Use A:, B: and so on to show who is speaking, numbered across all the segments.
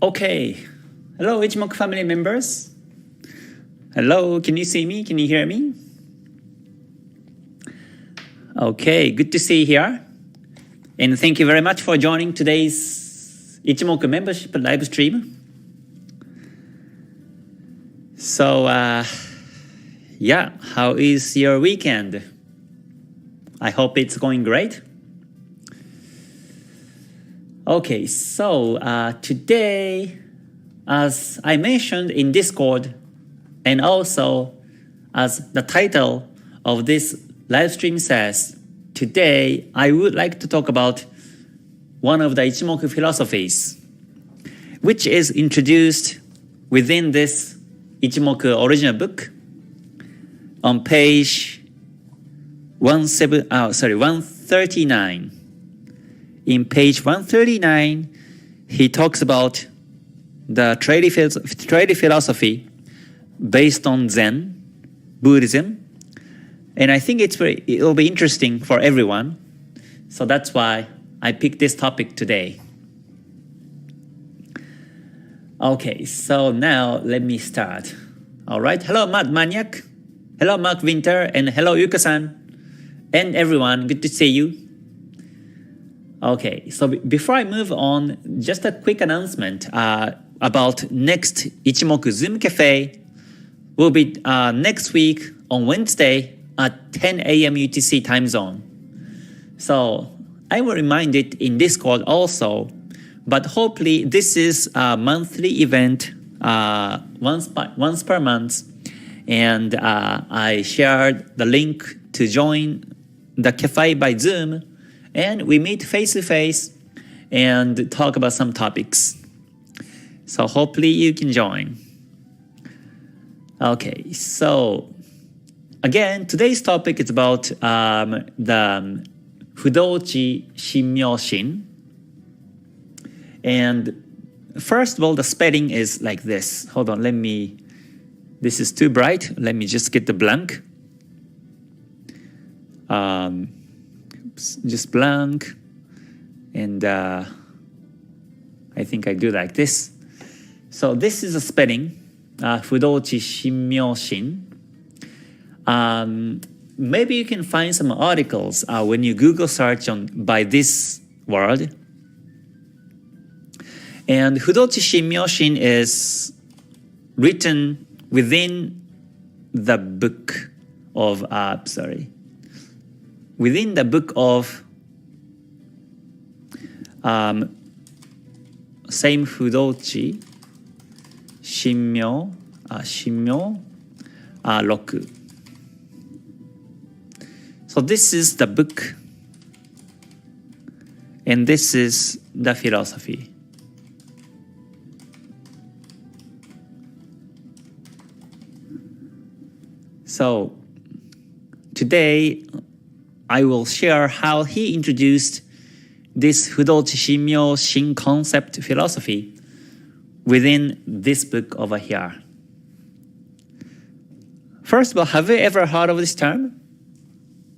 A: Okay. Hello, Ichimoku family members. Hello, can you see me? Can you hear me? Okay, good to see you here. And thank you very much for joining today's Ichimoku membership live stream. So, yeah, how is your weekend? I hope it's going great. Okay, so today, as I mentioned in Discord, and also as the title of this live stream says, today I would like to talk about one of the Ichimoku philosophies, which is introduced within this Ichimoku original book on page 139. In page 139, he talks about the trade philosophy based on Zen, Buddhism, and I think it will be interesting for everyone. So that's why I picked this topic today. Okay, so now let me start. All right, hello Mad Maniac, hello Mark Winter, and hello Yuka-san, and everyone, good to see you. Okay, so before I move on, just a quick announcement about next Ichimoku Zoom Cafe will be next week on Wednesday at 10 a.m. UTC time zone. So I will remind it in Discord also, but hopefully this is a monthly event once per month, and I shared the link to join the cafe by Zoom, and we meet face to face and talk about some topics. So hopefully you can join. Okay, so again, today's topic is about the Fudochi Sinmyo Shin. And first of all, the spelling is like this. Hold on, this is too bright. Let me just get the blank. Just blank. And I think I do like this. So this is a spelling. Fudochi Sinmyo Shin. Maybe you can find some articles when you Google search by this word. And Fudochi Sinmyo Shin is written within the book of within the book of same Fudochi Sinmyo Roku. So this is the book, and this is the philosophy. So today I will share how he introduced this Fudochi Sinmyo Shin concept philosophy within this book over here. First of all, have you ever heard of this term?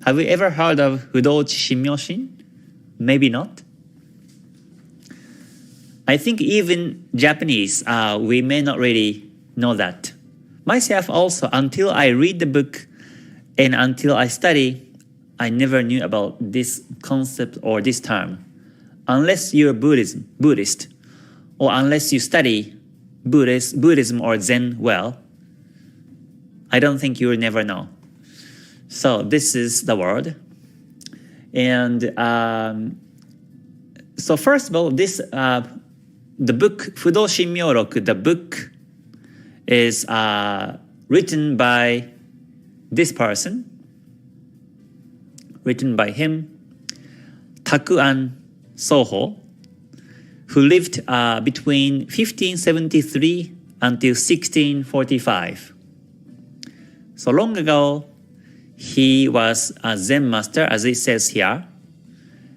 A: Have you ever heard of Fudochi Sinmyo Shin? Maybe not. I think even Japanese, we may not really know that. Myself also, until I read the book and until I study, I never knew about this concept or this term. Unless you're Buddhist, or unless you study Buddhism or Zen well, I don't think you will never know. So this is the word. And so first of all, this the book Fudoshi Sinmyo Roku, the book is written by this person, written by him, Takuan Soho, who lived between 1573 until 1645. So long ago, he was a Zen master, as it says here,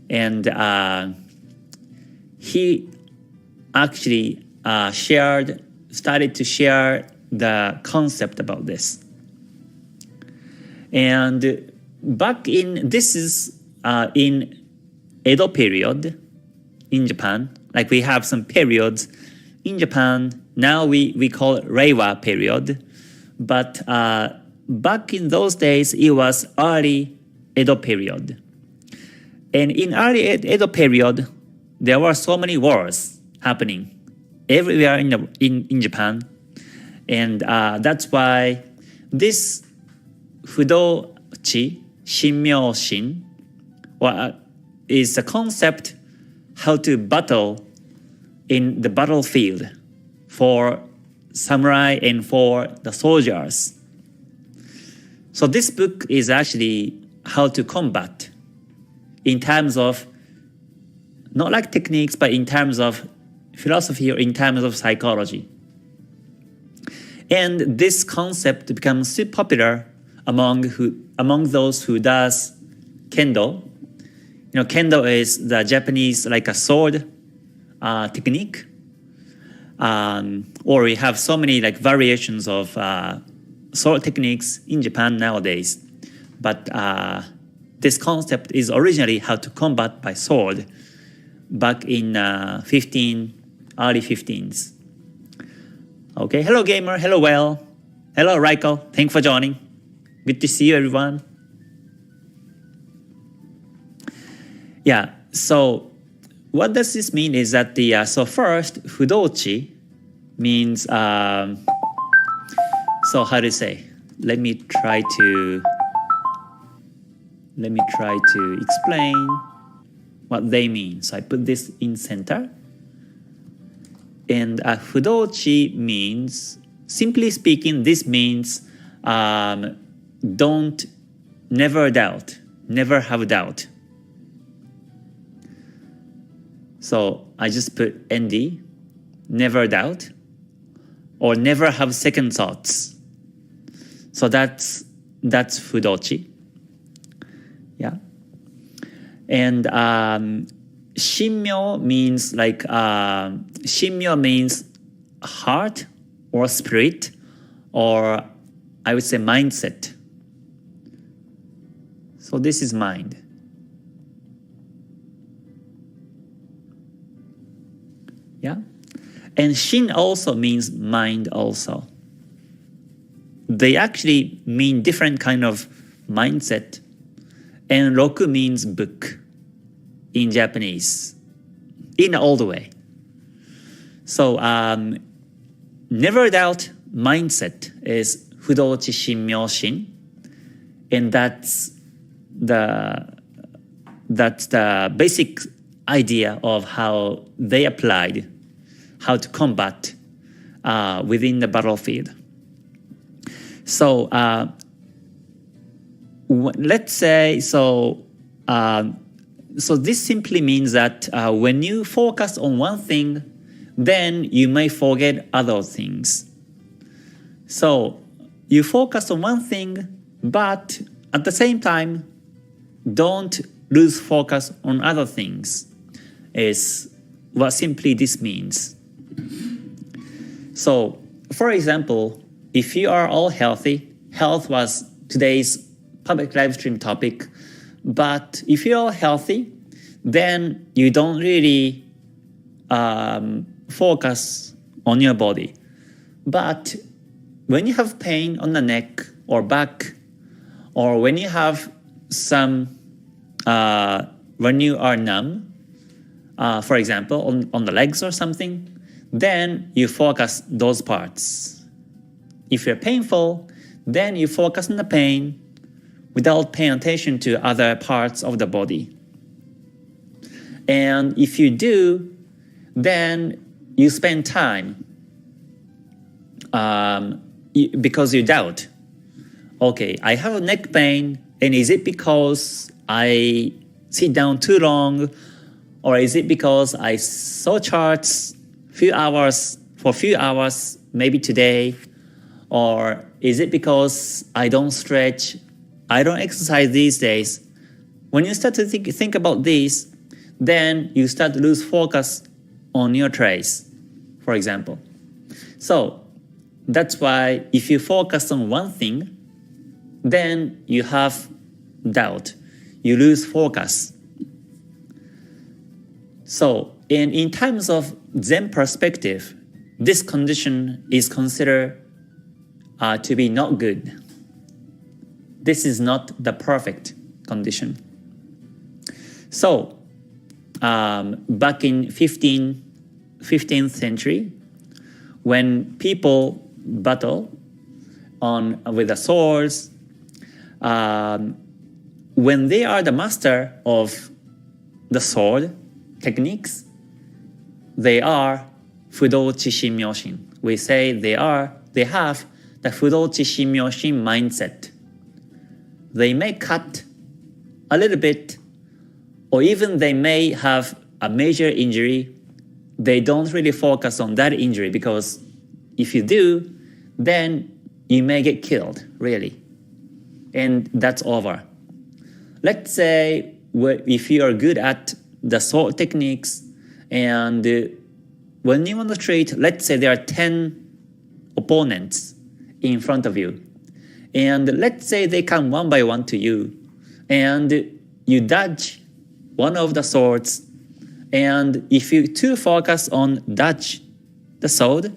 A: and he actually started to share the concept about this. And back in, this is in Edo period in Japan. Like we have some periods in Japan, now we call it Reiwa period, but back in those days, it was early Edo period. And in early Edo period, there were so many wars happening everywhere in Japan. And that's why this Fudochi, Sinmyo Shin, is the concept how to battle in the battlefield for samurai and for the soldiers. So this book is actually how to combat in terms of, not like techniques, but in terms of philosophy or in terms of psychology. And this concept becomes so popular among those who does kendo. Kendo is the Japanese like a sword technique. Or we have so many like variations of sword techniques in Japan nowadays. But this concept is originally how to combat by sword back in early 15s. Okay, hello gamer, hello Well, hello Raiko, thanks for joining. Good to see you everyone. Yeah, so what does this mean is that so first, Fudochi means, so how to say, let me try to explain what they mean. So I put this in center. And Fudochi means, simply speaking, this means never doubt, never have doubt. So I just put ND, never doubt, or never have second thoughts. So that's Fudochi. Yeah. And Sinmyo means like Sinmyo means heart or spirit, or I would say mindset. So this is mind. Yeah. And Shin also means mind also. They actually mean different kind of mindset. And Roku means book in Japanese, in an old way. So never doubt mindset is Fudochi Sinmyo Shin. And that's the basic idea of how they applied how to combat within the battlefield. So let's say, so this simply means that when you focus on one thing, then you may forget other things. So you focus on one thing, but at the same time, don't lose focus on other things, is what simply this means. So, for example, if you are all healthy, health was today's public live stream topic, but if you're all healthy, then you don't really focus on your body. But when you have pain on the neck or back, or when you have some, when you are numb, for example, on the legs or something, then you focus those parts. If you're painful, then you focus on the pain without paying attention to other parts of the body. And if you do, then you spend time because you doubt. Okay, I have a neck pain, and is it because I sit down too long, or is it because I saw charts for a few hours, maybe today, or is it because I don't stretch, I don't exercise these days? When you start to think about this, then you start to lose focus on your trace, for example. So that's why if you focus on one thing, then you have doubt, you lose focus. So in terms of Zen perspective, this condition is considered to be not good. This is not the perfect condition. So, back in 15th century, when people battle with the swords, when they are the master of the sword techniques, they are Fudochi Sinmyo Shin. We say they have the Fudochi Sinmyo Shin mindset. They may cut a little bit, or even they may have a major injury. They don't really focus on that injury, because if you do, then you may get killed, really. And that's over. Let's say if you are good at the sword techniques, and when you on the street, let's say there are 10 opponents in front of you, and let's say they come one by one to you, and you dodge one of the swords, and if you too focus on dodge the sword,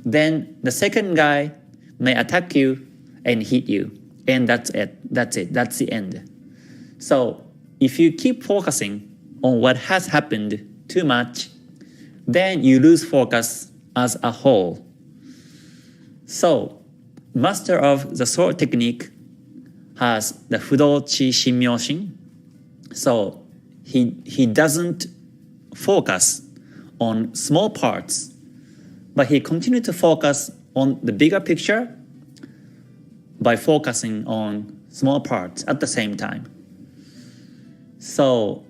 A: then the second guy may attack you and hit you, and that's it. That's the end. So if you keep focusing on what has happened too much, then you lose focus as a whole. So master of the sword technique has the Fudochi Sinmyo Shin. So he doesn't focus on small parts, but he continues to focus on the bigger picture by focusing on small parts at the same time. So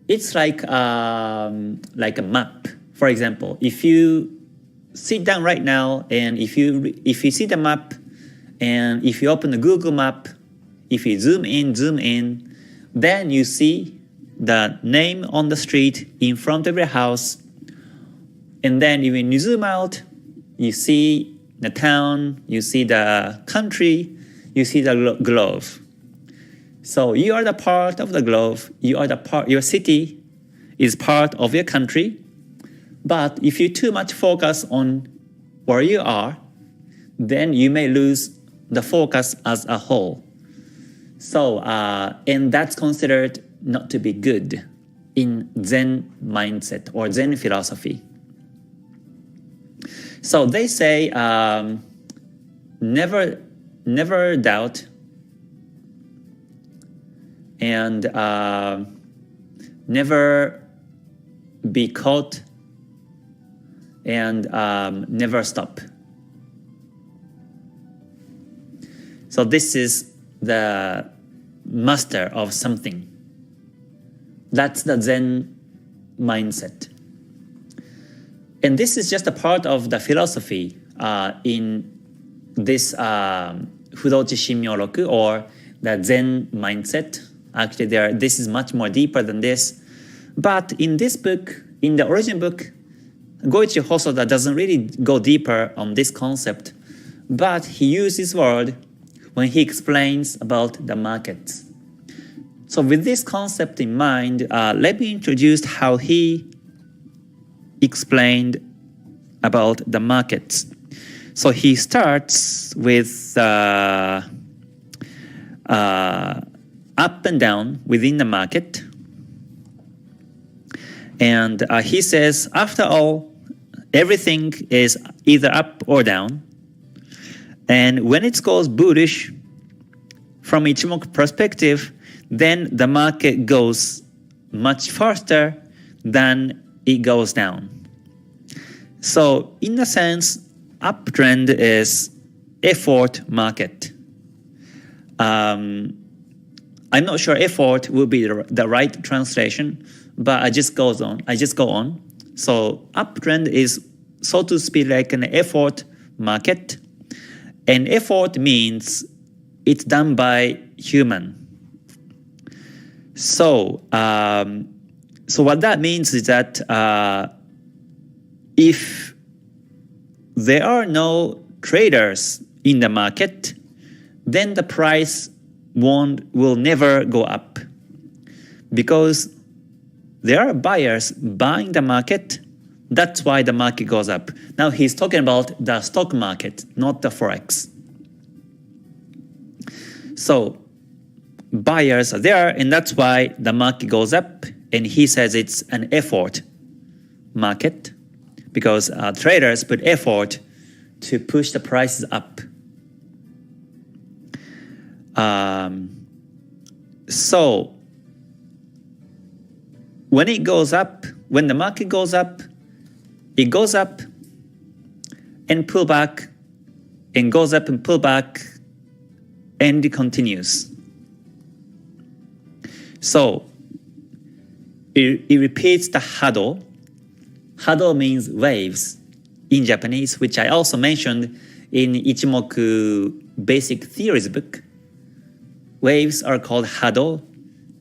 A: it's like a map. For example, if you sit down right now, and if you see the map, and if you open the Google map, if you zoom in, then you see the name on the street in front of your house, and then when you zoom out, you see the town, you see the country, you see the globe. So you are the part of the globe. Your city is part of your country. But if you too much focus on where you are, then you may lose the focus as a whole. So, and that's considered not to be good in Zen mindset or Zen philosophy. So they say, never doubt, and never be caught, and never stop. So this is the master of something. That's the Zen mindset. And this is just a part of the philosophy in this Fudochi Sinmyo Roku, or the Zen mindset. Actually, this is much more deeper than this. But in this book, in the original book, Goichi Hosoda doesn't really go deeper on this concept, but he uses word when he explains about the markets. So with this concept in mind, let me introduce how he explained about the markets. So he starts with up and down within the market. And he says, after all, everything is either up or down. And when it goes bullish from Ichimoku perspective, then the market goes much faster than it goes down. So in a sense, uptrend is effort market. I'm not sure effort will be the right translation, but I just go on. So uptrend is, so to speak, like an effort market. And effort means it's done by human. So, so what that means is that if there are no traders in the market, then the price will never go up, because there are buyers buying the market, That's why the market goes up. Now he's talking about the stock market, not the forex. So buyers are there, and that's why the market goes up. And he says it's an effort market because traders put effort to push the prices up. So when it goes up, when the market goes up, it goes up and pull back and goes up and pull back and it continues. So it repeats the hado. Hado means waves in Japanese, which I also mentioned in Ichimoku Basic Theories book. Waves are called hado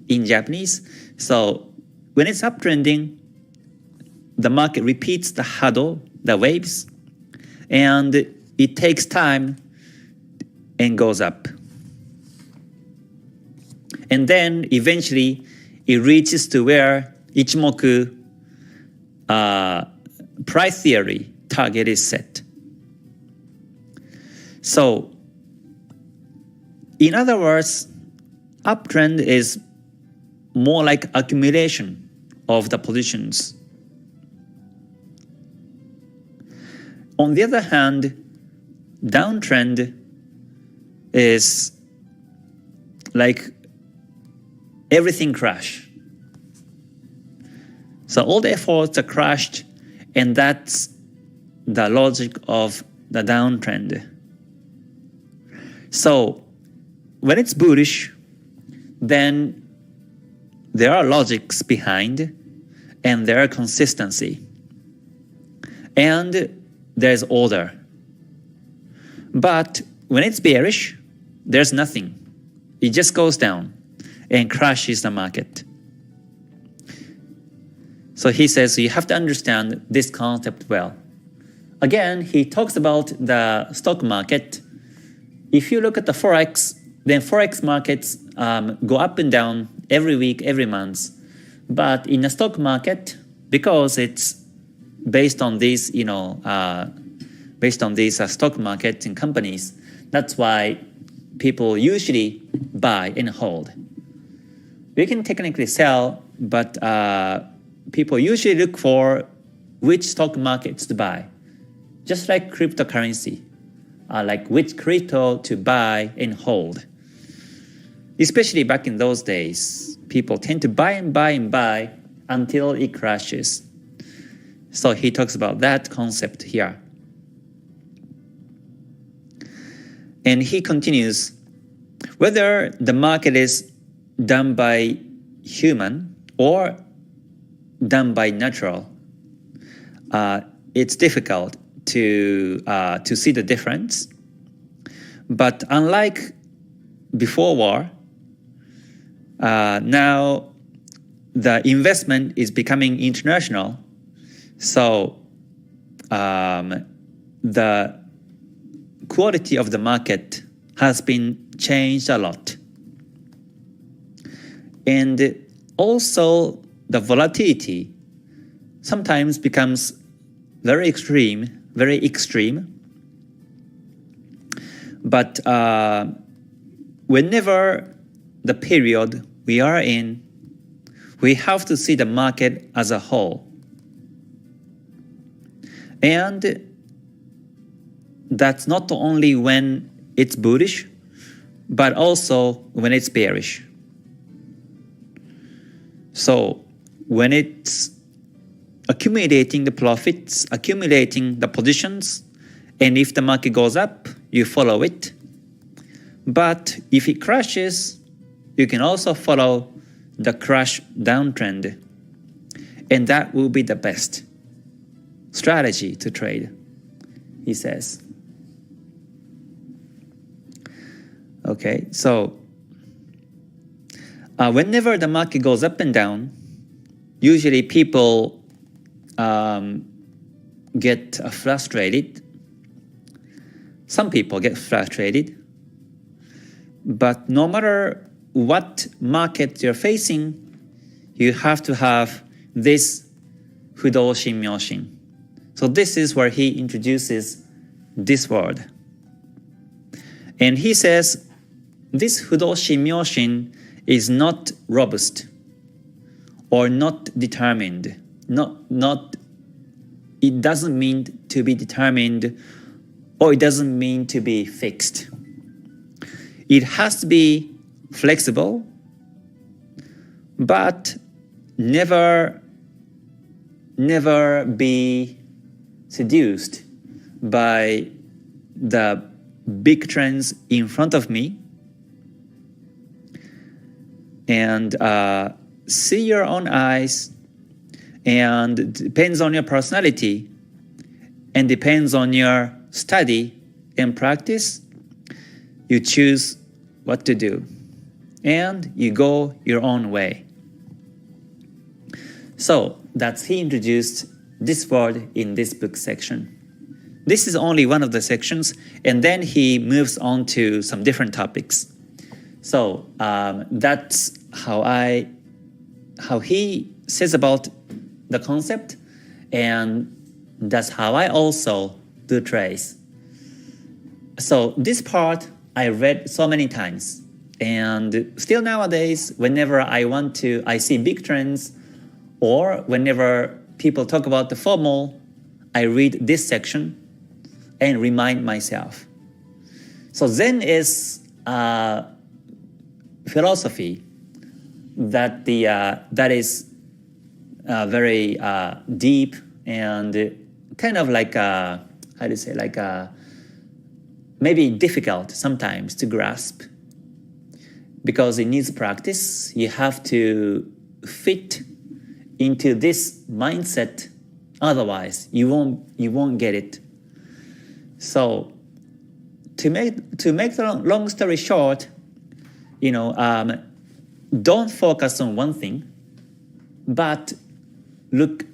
A: in Japanese. So when it's uptrending, the market repeats the hado, the waves, and it takes time and goes up. And then eventually it reaches to where Ichimoku price theory target is set. So in other words, uptrend is more like accumulation of the positions. On the other hand, downtrend is like everything crash. So all the efforts are crashed, and that's the logic of the downtrend. So when it's bullish, then there are logics behind, and there are consistency, and there's order. But when it's bearish, there's nothing. It just goes down and crashes the market. So he says you have to understand this concept well. Again, he talks about the stock market. If you look at the forex, then forex markets go up and down every week, every month. But in the stock market, because it's based on these, stock markets and companies, that's why people usually buy and hold. We can technically sell, but people usually look for which stock markets to buy. Just like cryptocurrency, like which crypto to buy and hold. Especially back in those days, people tend to buy and buy and buy until it crashes. So he talks about that concept here. And he continues, whether the market is done by human or done by natural, it's difficult to see the difference. But unlike before war, now the investment is becoming international. So the quality of the market has been changed a lot. And also the volatility sometimes becomes very extreme. But whenever the period we are in, we have to see the market as a whole. And that's not only when it's bullish, but also when it's bearish. So when it's accumulating the profits, accumulating the positions, and if the market goes up, you follow it. But if it crashes, you can also follow the crash downtrend. And that will be the best strategy to trade, he says. Okay, so whenever the market goes up and down, usually people get frustrated. Some people get frustrated. But no matter what market you're facing, you have to have this Fudochi Shin. So this is where he introduces this word. And he says, this Fudochi Myoshin is not robust or not determined. It doesn't mean to be determined, or it doesn't mean to be fixed. It has to be flexible, but never be seduced by the big trends in front of me, and see your own eyes, and it depends on your personality and depends on your study and practice. You choose what to do and you go your own way. So that's he introduced this word in this book section. This is only one of the sections, and then he moves on to some different topics. So that's how he says about the concept, and that's how I also do trades. So this part I read so many times, and still nowadays, whenever I see big trends, or whenever people talk about the formal, I read this section and remind myself. So Zen is philosophy that is very deep and kind of like maybe difficult sometimes to grasp, because it needs practice. You have to fit into this mindset, otherwise you won't get it. So to make the long story short, don't focus on one thing, but look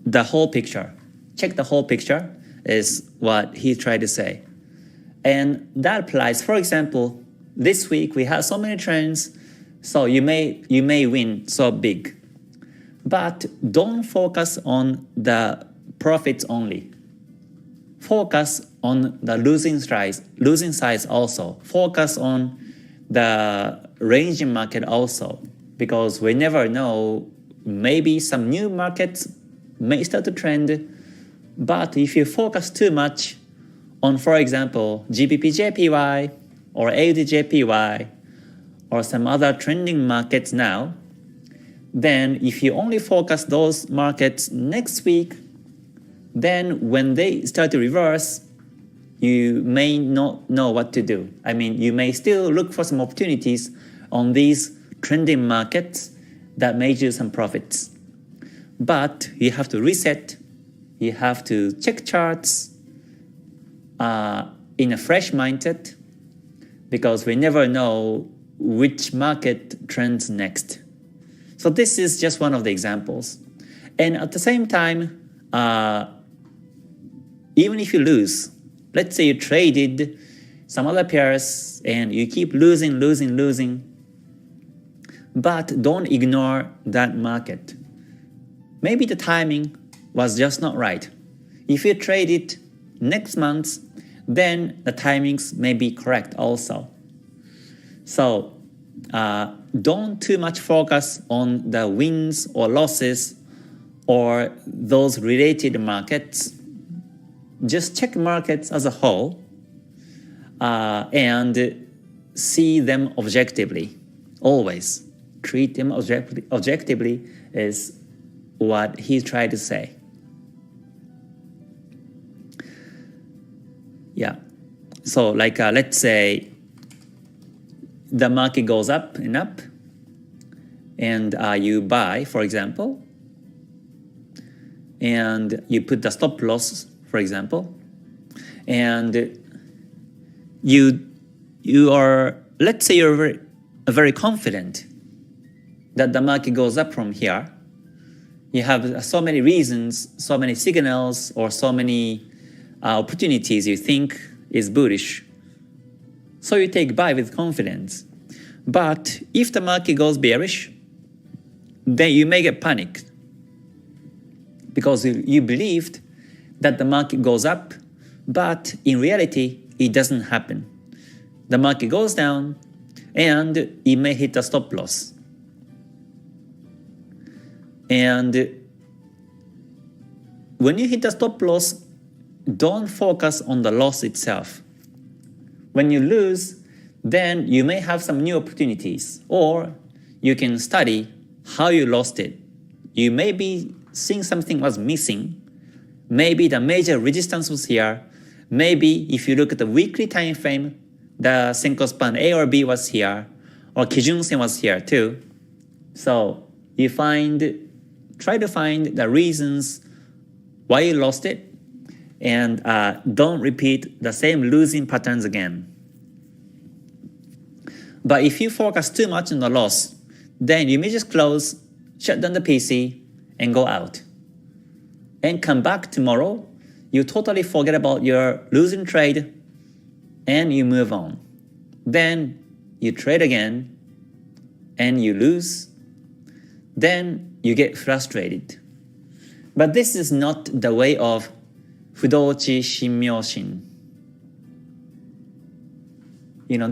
A: the whole picture. Check the whole picture is what he tried to say. And that applies, for example, this week we have so many trends, so you may win so big. But don't focus on the profits only. Focus on the losing sides also. Focus on the ranging market also, because we never know, maybe some new markets may start to trend. But if you focus too much on, for example, GBP-JPY or AUD-JPY or some other trending markets now, then if you only focus those markets next week, then when they start to reverse, you may not know what to do. I mean, you may still look for some opportunities on these trending markets that may do some profits. But you have to reset, you have to check charts in a fresh mindset, because we never know which market trends next. So this is just one of the examples. And at the same time, even if you lose, let's say you traded some other pairs and you keep losing, but don't ignore that market. Maybe the timing was just not right. If you trade it next month, then the timings may be correct also. So don't too much focus on the wins or losses or those related markets. Just check markets as a whole and see them objectively. Always treat them objectively is what he tried to say. Yeah. So let's say the market goes up and up, and you buy, for example, and you put the stop loss, for example, and you are, let's say you're very confident that the market goes up from here. You have so many reasons, so many signals, or so many opportunities you think is bullish. So you take buy with confidence. But if the market goes bearish, then you may get panicked, because you believed that the market goes up, but in reality, it doesn't happen. The market goes down, and it may hit a stop loss. And when you hit a stop loss, don't focus on the loss itself. When you lose, then you may have some new opportunities, or you can study how you lost it. You may be seeing something was missing. Maybe the major resistance was here. Maybe if you look at the weekly time frame, the Senko span A or B was here, or Kijun Sen was here too. So you try to find the reasons why you lost it, and don't repeat the same losing patterns again. But if you focus too much on the loss, then you may just close, shut down the PC, and go out. And come back tomorrow, you totally forget about your losing trade, and you move on. Then you trade again, and you lose. Then you get frustrated. But this is not the way of Fudochi Sinmyo Shin.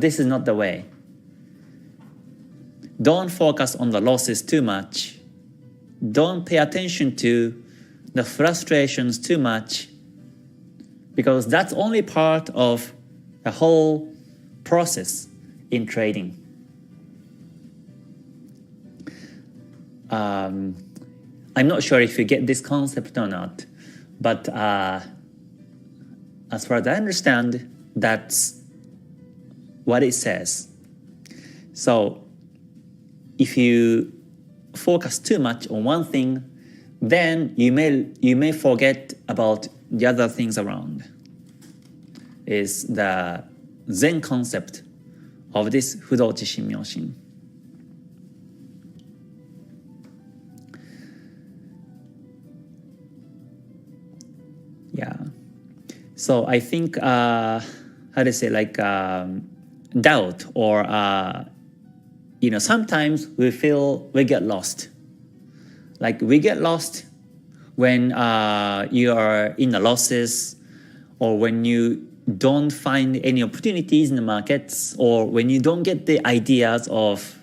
A: This is not the way. Don't focus on the losses too much. Don't pay attention to the frustrations too much, because that's only part of the whole process in trading. I'm not sure if you get this concept or not, but as far as I understand, that's what it says. So if you focus too much on one thing, then you may forget about the other things around. Is the Zen concept of this Fudochi Sinmyo Shin. Yeah. So I think how to say, doubt, or sometimes we feel we get lost. Like we get lost when you are in the losses, or when you don't find any opportunities in the markets, or when you don't get the ideas of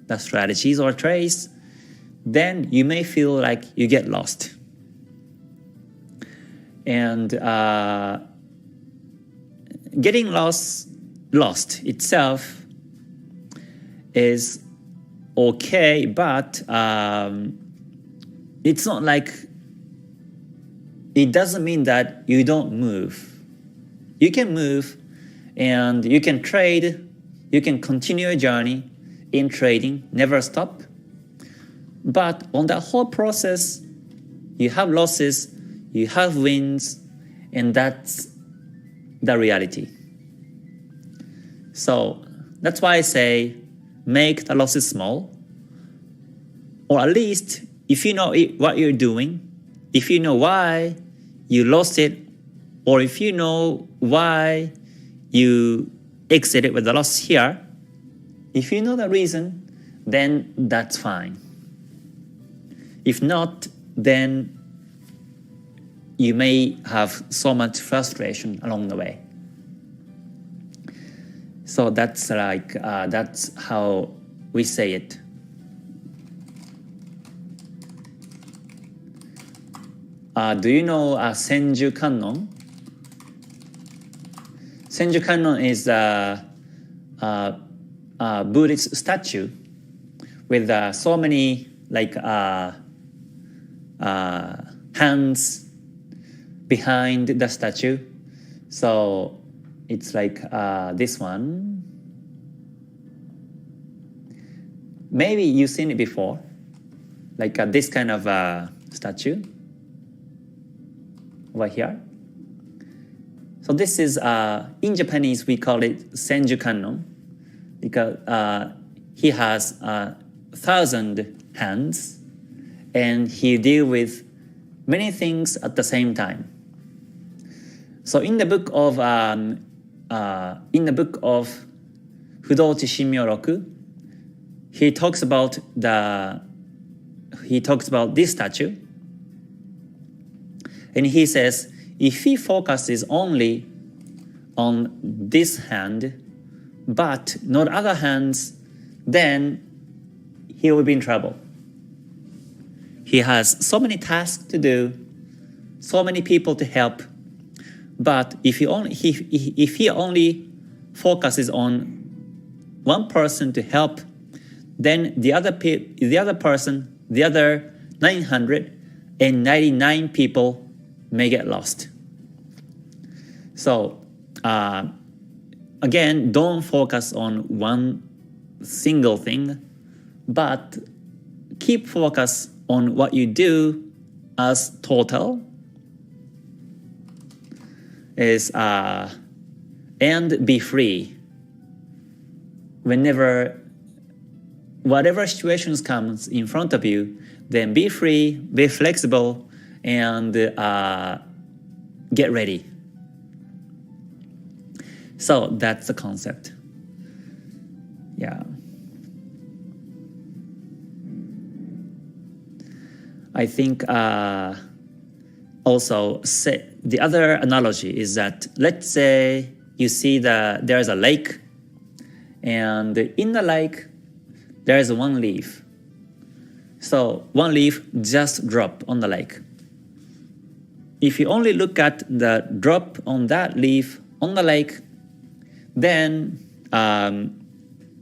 A: the strategies or trades, then you may feel like you get lost. And getting lost itself is okay, but it's not like, it doesn't mean that you don't move. You can move, and you can trade, you can continue your journey in trading, never stop. But on that whole process, you have losses, you have wins, and that's the reality. So that's why I say make the losses small, or at least if you know what you're doing, if you know why you lost it, or if you know why you exited with a loss here, if you know the reason, then that's fine. If not, then you may have so much frustration along the way. So that's that's how we say it. Do you know Senju Kannon? Senju Kannon is a Buddhist statue with so many hands behind the statue. So it's like this one. Maybe you've seen it before, like this kind of statue over here. So this is, in Japanese, we call it Senju Kannon, because he has 1,000 hands, and he deals with many things at the same time. So in the book of Fudochi Sinmyo Roku, he talks about this statue, And he says, if he focuses only on this hand, but not other hands, then he will be in trouble. He has so many tasks to do, so many people to help, but if he only focuses on one person to help, then the other person, the other 999 people may get lost. So again, don't focus on one single thing, but keep focus on what you do as total is and be free whenever whatever situations comes in front of you. Then be free, be flexible, and get ready. So that's the concept. Yeah. I think also the other analogy is that, let's say you see there's a lake, and in the lake there is one leaf. So one leaf just dropped on the lake. If you only look at the drop on that leaf on the lake, then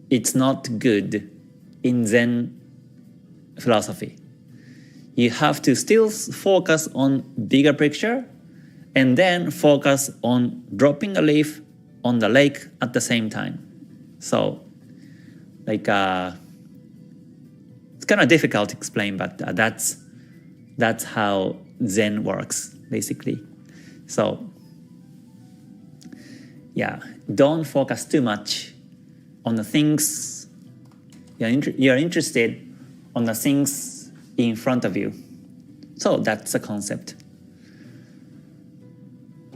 A: it's not good in Zen philosophy. You have to still focus on bigger picture and then focus on dropping a leaf on the lake at the same time. So like it's kind of difficult to explain, but that's how Zen works basically. So yeah, don't focus too much on the things you're interested on the things in front of you. So that's the concept.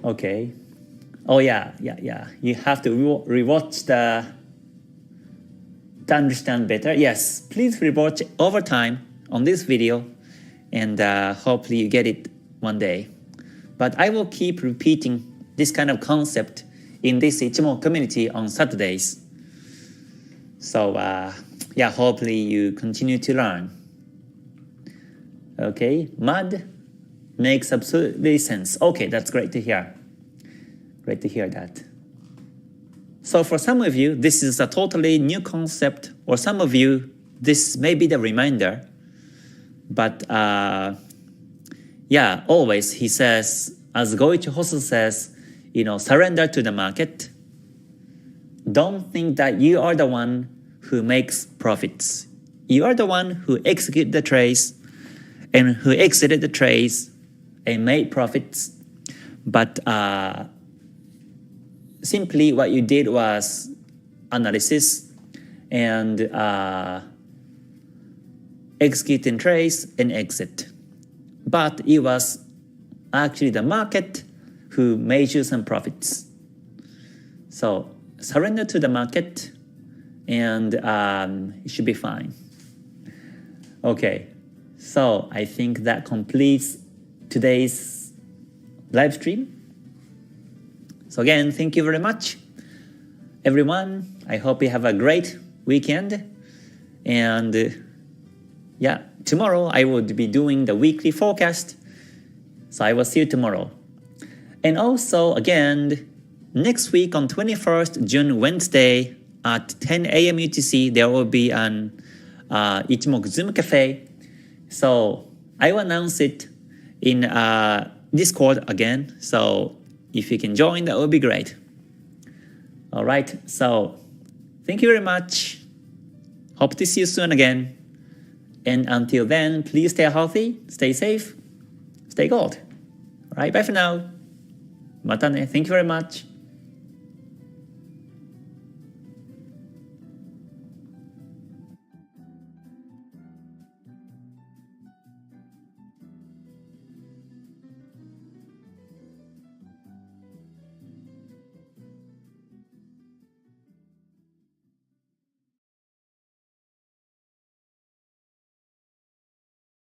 A: Okay. Oh yeah. You have to rewatch to understand better. Yes, please rewatch over time on this video, and hopefully you get it one day. But I will keep repeating this kind of concept in this Ichimoku community on Saturdays. So yeah, hopefully you continue to learn. Okay, mud makes absolutely sense. Okay, that's great to hear. Great to hear that. So for some of you, this is a totally new concept, or some of you, this may be the reminder. But yeah, always he says, as Goichi Hosu says, surrender to the market. Don't think that you are the one who makes profits. You are the one who execute the trades and who exited the trades and made profits. But simply what you did was analysis and executing trades and exit. But it was actually the market who made you some profits. So surrender to the market and it should be fine. Okay, so I think that completes today's live stream. So again, thank you very much, everyone. I hope you have a great weekend. And yeah, tomorrow I will be doing the weekly forecast. So I will see you tomorrow. And also, again, next week on 21st June, Wednesday at 10 a.m. UTC, there will be an Ichimoku Zoom Cafe. So I will announce it in Discord again. So if you can join, that would be great. All right, so thank you very much. Hope to see you soon again. And until then, please stay healthy, stay safe, stay gold. All right, bye for now. Mata ne. Thank you very much.